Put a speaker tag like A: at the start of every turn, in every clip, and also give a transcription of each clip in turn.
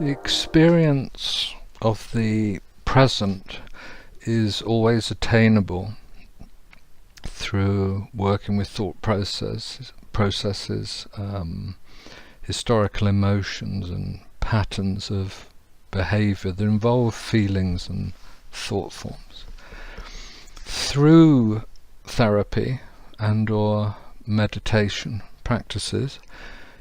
A: The experience of the present is always attainable through working with thought processes, historical emotions and patterns of behavior that involve feelings and thought forms. Through therapy and or meditation practices,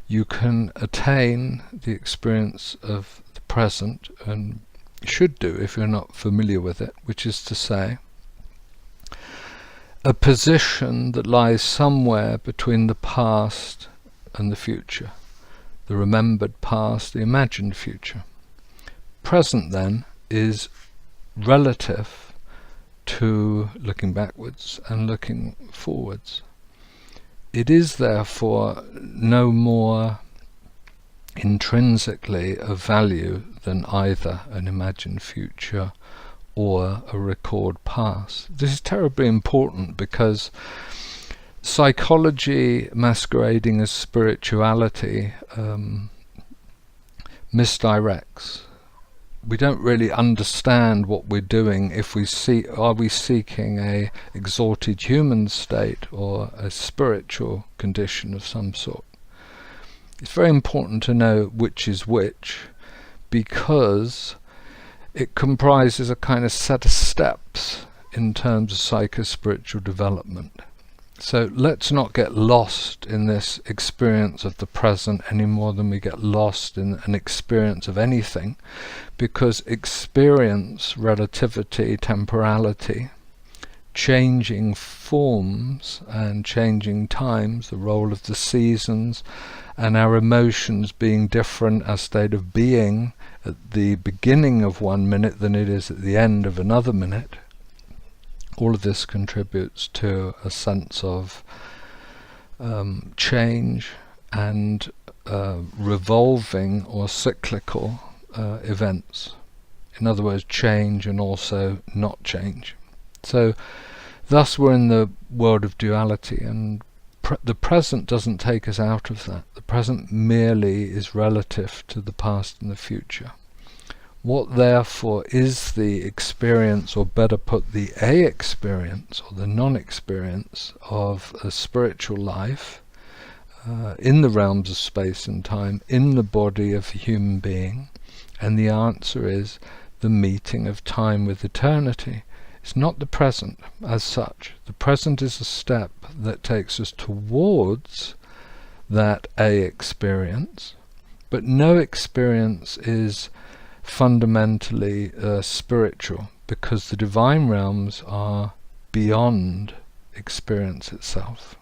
A: you can attain the experience of the present, and should do if you're not familiar with it, which is to say, a position that lies somewhere between the past and the future, the remembered past, the imagined future. Present then is relative to looking backwards and looking forwards. It is therefore no more intrinsically of value than either an imagined future or a record past. This is terribly important because psychology masquerading as spirituality misdirects. We don't really understand what we're doing if we are we seeking a exalted human state or a spiritual condition of some sort. It's very important to know which is which, because it comprises a kind of set of steps in terms of psycho-spiritual development. So let's not get lost in this experience of the present any more than we get lost in an experience of anything, because experience, relativity, temporality, changing forms and changing times, the role of the seasons, and our emotions being different, our state of being at the beginning of 1 minute than it is at the end of another minute. All of this contributes to a sense of change and revolving or cyclical events. In other words, change and also not change. So thus we're in the world of duality, and the present doesn't take us out of that. The present merely is relative to the past and the future. What therefore is the experience, or better put, the experience or the non-experience of a spiritual life in the realms of space and time, in the body of a human being? And the answer is the meeting of time with eternity. It's not the present as such. The present is a step that takes us towards that experience, but no experience is fundamentally spiritual, because the divine realms are beyond experience itself.